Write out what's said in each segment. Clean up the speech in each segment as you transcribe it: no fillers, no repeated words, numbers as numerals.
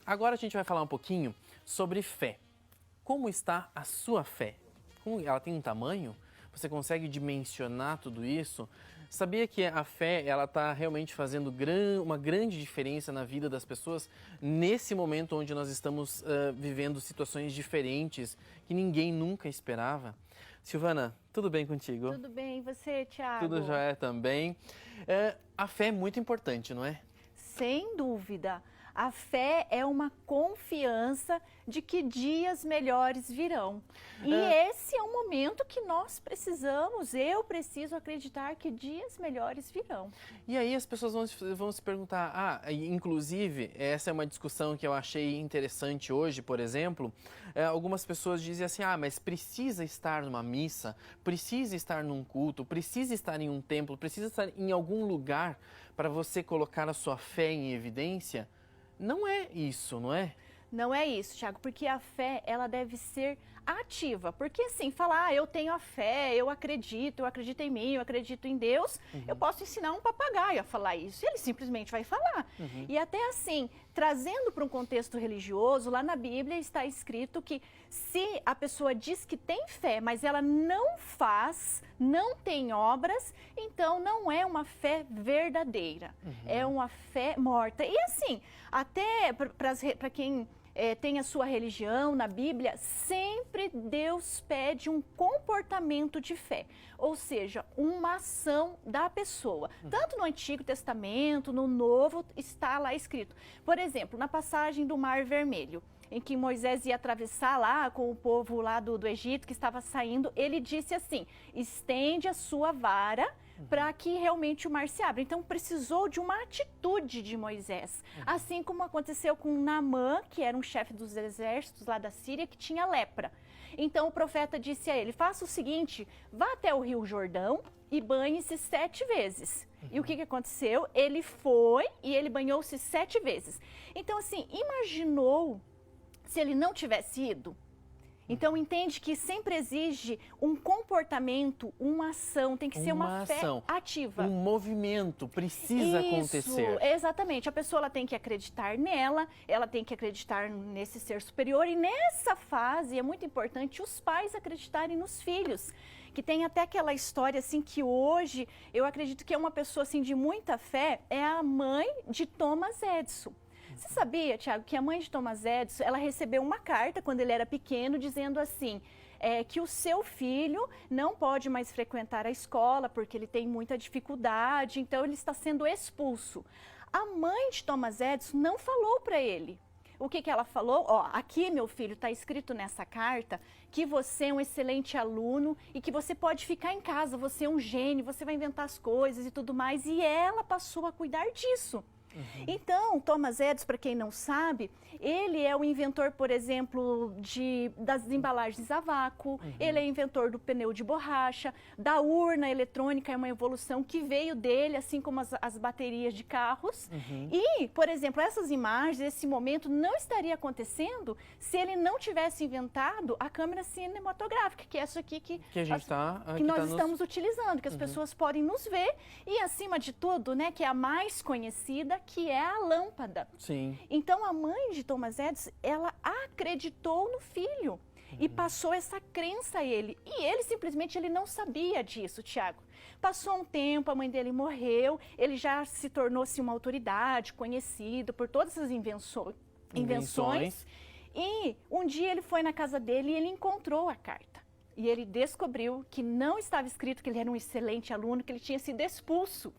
Agora a gente vai falar um pouquinho sobre fé. Como está a sua fé? Ela tem um tamanho? Você consegue dimensionar tudo isso? Sabia que a fé ela está realmente fazendo uma grande diferença na vida das pessoas nesse momento onde nós estamos vivendo situações diferentes que ninguém nunca esperava? Silvana, tudo bem contigo? Tudo bem, e você, Thiago? Tudo já é também. A fé é muito importante, não é? Sem dúvida. A fé é uma confiança de que dias melhores virão. E esse é um momento que nós precisamos, eu preciso acreditar que dias melhores virão. E aí as pessoas vão se perguntar, inclusive, essa é uma discussão que eu achei interessante hoje, por exemplo, algumas pessoas dizem assim, mas precisa estar numa missa, precisa estar num culto, precisa estar em um templo, precisa estar em algum lugar para você colocar a sua fé em evidência? Não é isso, não é? Não é isso, Thiago, porque a fé, ela deve ser ativa. Porque assim, falar, eu tenho a fé, eu acredito em mim, eu acredito em Deus, eu posso ensinar um papagaio a falar isso, e ele simplesmente vai falar. E até assim, trazendo para um contexto religioso, lá na Bíblia está escrito que se a pessoa diz que tem fé, mas ela não faz, não tem obras, então não é uma fé verdadeira, é uma fé morta. E assim, até para quem tem a sua religião, na Bíblia, sempre Deus pede um comportamento de fé, ou seja, uma ação da pessoa. Tanto no Antigo Testamento, no Novo, está lá escrito. Por exemplo, na passagem do Mar Vermelho, em que Moisés ia atravessar lá com o povo lá do Egito que estava saindo, ele disse assim, estende a sua vara para que realmente o mar se abra. Então precisou de uma atitude de Moisés, assim como aconteceu com Naamã, que era um chefe dos exércitos lá da Síria, que tinha lepra. Então o profeta disse a ele, faça o seguinte, vá até o rio Jordão e banhe-se 7 vezes. E o que aconteceu? Ele foi e ele banhou-se 7 vezes. Então assim, imaginou se ele não tivesse ido? Então entende que sempre exige um comportamento, uma ação, tem que ser uma fé ativa. Um movimento precisa acontecer. Exatamente, a pessoa ela tem que acreditar nela, ela tem que acreditar nesse ser superior e nessa fase é muito importante os pais acreditarem nos filhos. Que tem até aquela história assim que hoje eu acredito que é uma pessoa assim de muita fé, é a mãe de Thomas Edison. Você sabia, Thiago, que a mãe de Thomas Edison, ela recebeu uma carta quando ele era pequeno dizendo assim, que o seu filho não pode mais frequentar a escola porque ele tem muita dificuldade, então ele está sendo expulso. A mãe de Thomas Edison não falou para ele. O que ela falou? Aqui, meu filho, está escrito nessa carta que você é um excelente aluno e que você pode ficar em casa, você é um gênio, você vai inventar as coisas e tudo mais. E ela passou a cuidar disso. Então, Thomas Edison, para quem não sabe, ele é o inventor, por exemplo, das embalagens a vácuo, ele é inventor do pneu de borracha, da urna eletrônica, é uma evolução que veio dele, assim como as baterias de carros. E, por exemplo, essas imagens, esse momento não estaria acontecendo se ele não tivesse inventado a câmera cinematográfica, que é essa aqui que nós estamos utilizando, que as pessoas podem nos ver e, acima de tudo, né, que é a mais conhecida, que é a lâmpada. Sim. Então a mãe de Thomas Edison, ela acreditou no filho e passou essa crença a ele. E ele simplesmente ele não sabia disso, Thiago. Passou um tempo, a mãe dele morreu, ele já se tornou-se uma autoridade, conhecido por todas essas invenções. E um dia ele foi na casa dele e ele encontrou a carta. E ele descobriu que não estava escrito que ele era um excelente aluno, que ele tinha sido expulso.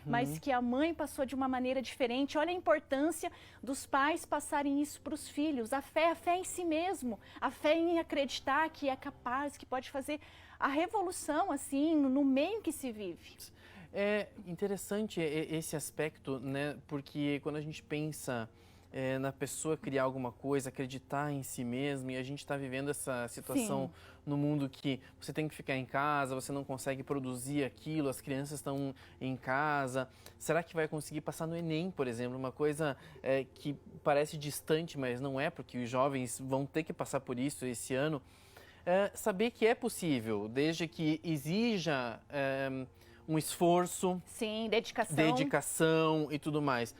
Mas que a mãe passou de uma maneira diferente. Olha a importância dos pais passarem isso para os filhos. A fé em si mesmo. A fé em acreditar que é capaz, que pode fazer a revolução assim no meio que se vive. É interessante esse aspecto, né? Porque quando a gente pensa na pessoa criar alguma coisa, acreditar em si mesmo, e a gente está vivendo essa situação no mundo que você tem que ficar em casa, você não consegue produzir aquilo, as crianças estão em casa. Será que vai conseguir passar no Enem, por exemplo? Uma coisa que parece distante, mas não é, porque os jovens vão ter que passar por isso esse ano. Saber que é possível, desde que exija um esforço. Sim, dedicação. Dedicação e tudo mais.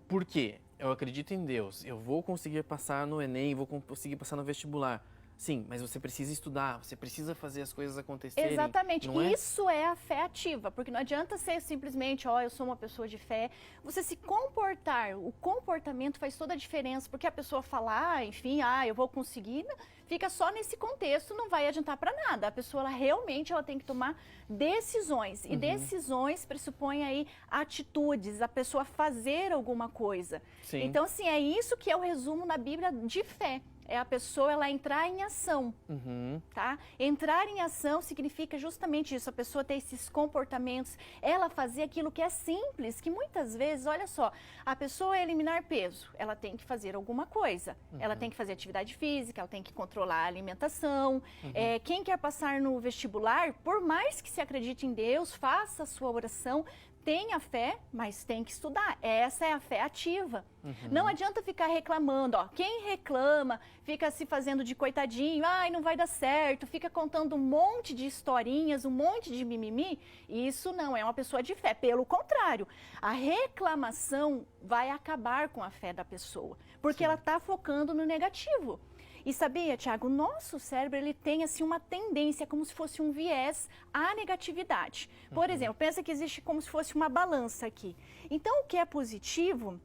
Por quê? eu acredito em Deus, eu vou conseguir passar no Enem, vou conseguir passar no vestibular. Sim, mas você precisa estudar, você precisa fazer as coisas acontecerem. Exatamente, não é? Isso é a fé ativa, porque não adianta ser simplesmente, eu sou uma pessoa de fé. Você se comportar, o comportamento faz toda a diferença, porque a pessoa falar, enfim, eu vou conseguir, fica só nesse contexto, não vai adiantar para nada. A pessoa, realmente, ela tem que tomar decisões, e decisões pressupõem aí atitudes, a pessoa fazer alguma coisa. Sim. Então, assim, é isso que é o resumo na Bíblia de fé. É a pessoa, ela entrar em ação, tá? Entrar em ação significa justamente isso, a pessoa ter esses comportamentos, ela fazer aquilo que é simples, que muitas vezes, olha só, a pessoa eliminar peso, ela tem que fazer alguma coisa, ela tem que fazer atividade física, ela tem que controlar a alimentação. Quem quer passar no vestibular, por mais que se acredite em Deus, faça a sua oração, tenha fé, mas tem que estudar. Essa é a fé ativa. Não adianta ficar reclamando. Quem reclama, fica se fazendo de coitadinho, não vai dar certo, fica contando um monte de historinhas, um monte de mimimi. Isso não é uma pessoa de fé. Pelo contrário, a reclamação vai acabar com a fé da pessoa, porque ela está focando no negativo. E sabia, Tiago, o nosso cérebro, ele tem assim uma tendência, como se fosse um viés à negatividade. Por exemplo, pensa que existe como se fosse uma balança aqui. Então, o que é positivo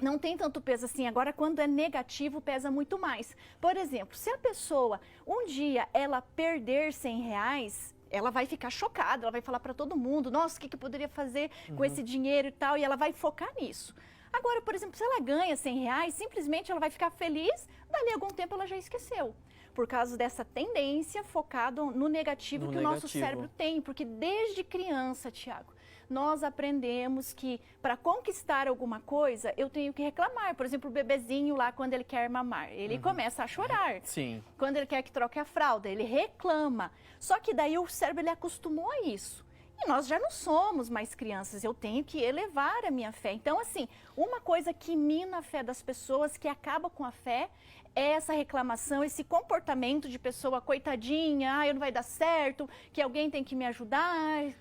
não tem tanto peso assim. Agora, quando é negativo, pesa muito mais. Por exemplo, se a pessoa, um dia, ela perder R$100, ela vai ficar chocada, ela vai falar para todo mundo, nossa, o que eu poderia fazer com esse dinheiro e tal, e ela vai focar nisso. Agora, por exemplo, se ela ganha R$100, simplesmente ela vai ficar feliz, dali a algum tempo ela já esqueceu. Por causa dessa tendência focada no negativo que o nosso cérebro tem. Porque desde criança, Tiago, nós aprendemos que para conquistar alguma coisa, eu tenho que reclamar. Por exemplo, o bebezinho lá, quando ele quer mamar, ele começa a chorar. Sim. Quando ele quer que troque a fralda, ele reclama. Só que daí o cérebro, ele acostumou a isso. E nós já não somos mais crianças, eu tenho que elevar a minha fé. Então, assim, uma coisa que mina a fé das pessoas, que acaba com a fé, é essa reclamação, esse comportamento de pessoa coitadinha, eu não vai dar certo, que alguém tem que me ajudar.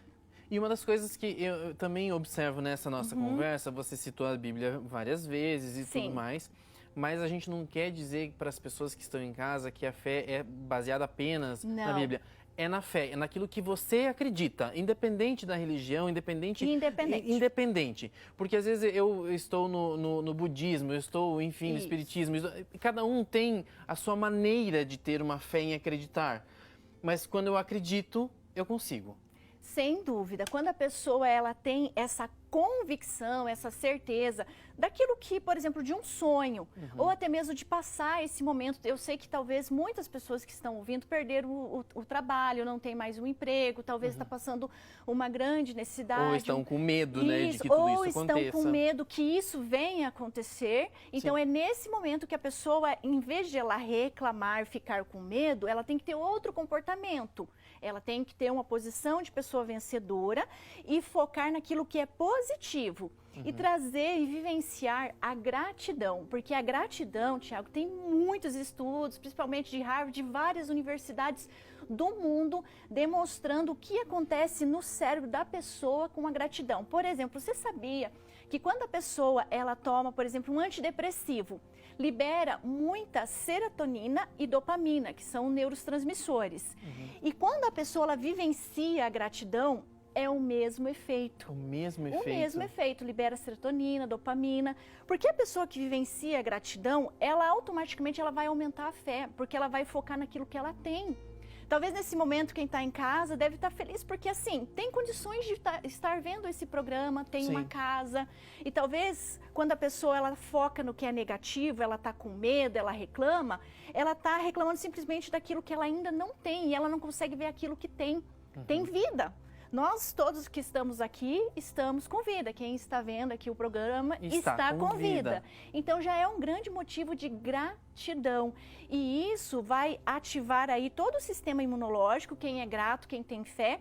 E uma das coisas que eu também observo nessa nossa conversa, você citou a Bíblia várias vezes e tudo mais, mas a gente não quer dizer para as pessoas que estão em casa que a fé é baseada apenas na Bíblia. É na fé, é naquilo que você acredita, independente da religião, independente. Porque às vezes eu estou no budismo, eu estou, enfim, no espiritismo. Cada um tem a sua maneira de ter uma fé em acreditar. Mas quando eu acredito, eu consigo. Sem dúvida. Quando a pessoa ela tem essa convicção, essa certeza daquilo que, por exemplo, de um sonho, ou até mesmo de passar esse momento. Eu sei que talvez muitas pessoas que estão ouvindo perderam o trabalho, não tem mais um emprego, talvez está passando uma grande necessidade. Ou estão com medo, né, de que tudo isso aconteça. Ou estão com medo que isso venha a acontecer. Então, é nesse momento que a pessoa, em vez de ela reclamar, ficar com medo, ela tem que ter outro comportamento. Ela tem que ter uma posição de pessoa vencedora e focar naquilo que é positivo. E trazer e vivenciar a gratidão. Porque a gratidão, Tiago, tem muitos estudos, principalmente de Harvard, de várias universidades do mundo, demonstrando o que acontece no cérebro da pessoa com a gratidão. Por exemplo, você sabia que quando a pessoa ela toma, por exemplo, um antidepressivo, libera muita serotonina e dopamina, que são neurotransmissores. E quando a pessoa ela vivencia a gratidão, é o mesmo efeito. O mesmo efeito? O mesmo efeito, libera serotonina, dopamina. Porque a pessoa que vivencia a gratidão, ela automaticamente ela vai aumentar a fé, porque ela vai focar naquilo que ela tem. Talvez nesse momento quem está em casa deve estar feliz, porque assim, tem condições de estar vendo esse programa, tem uma casa. E talvez quando a pessoa ela foca no que é negativo, ela está com medo, ela reclama, ela está reclamando simplesmente daquilo que ela ainda não tem, e ela não consegue ver aquilo que tem. Tem vida. Nós todos que estamos aqui estamos com vida. Quem está vendo aqui o programa está com vida. Então já é um grande motivo de gratidão. E isso vai ativar aí todo o sistema imunológico. Quem é grato, quem tem fé,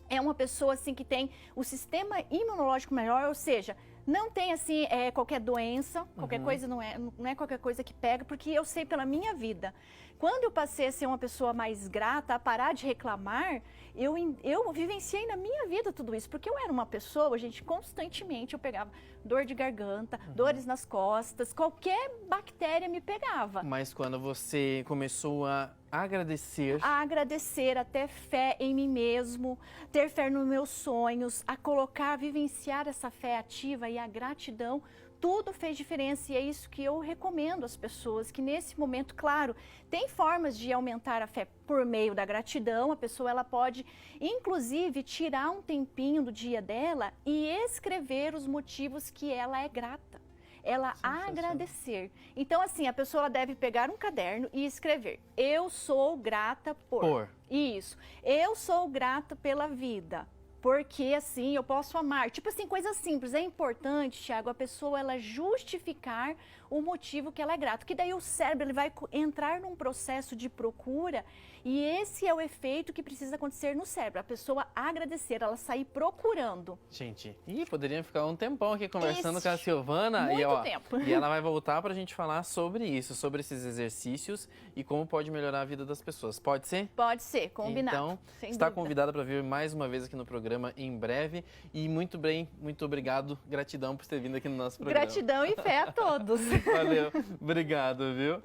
é uma pessoa assim que tem o sistema imunológico melhor, ou seja, Não tem, assim, qualquer doença, qualquer coisa, não é qualquer coisa que pega, porque eu sei pela minha vida. Quando eu passei a ser uma pessoa mais grata, a parar de reclamar, eu vivenciei na minha vida tudo isso, porque eu era uma pessoa, gente, constantemente eu pegava dor de garganta, dores nas costas, qualquer bactéria me pegava. Mas quando você começou a agradecer... A agradecer, a ter fé em mim mesmo, ter fé nos meus sonhos, a colocar, a vivenciar essa fé ativa e a gratidão, tudo fez diferença e é isso que eu recomendo às pessoas, que nesse momento, claro, tem formas de aumentar a fé por meio da gratidão, a pessoa ela pode, inclusive, tirar um tempinho do dia dela e escrever os motivos que ela é grata. Ela agradecer. Então, assim, a pessoa ela deve pegar um caderno e escrever: eu sou grata por. Isso. Eu sou grata pela vida. Porque, assim, eu posso amar. Tipo assim, coisas simples. É importante, Thiago, a pessoa ela justificar o motivo que ela é grata. Que daí o cérebro ele vai entrar num processo de procura e esse é o efeito que precisa acontecer no cérebro. A pessoa agradecer, ela sair procurando. Gente, poderíamos ficar um tempão aqui conversando com a Silvana. Muito tempo. E ela vai voltar pra gente falar sobre isso, sobre esses exercícios e como pode melhorar a vida das pessoas. Pode ser? Pode ser, combinado. Então, sem está dúvida. convidada para vir mais uma vez aqui no programa em breve. E muito bem, muito obrigado, gratidão por ter vindo aqui no nosso programa. Gratidão e fé a todos. Valeu, obrigado, viu?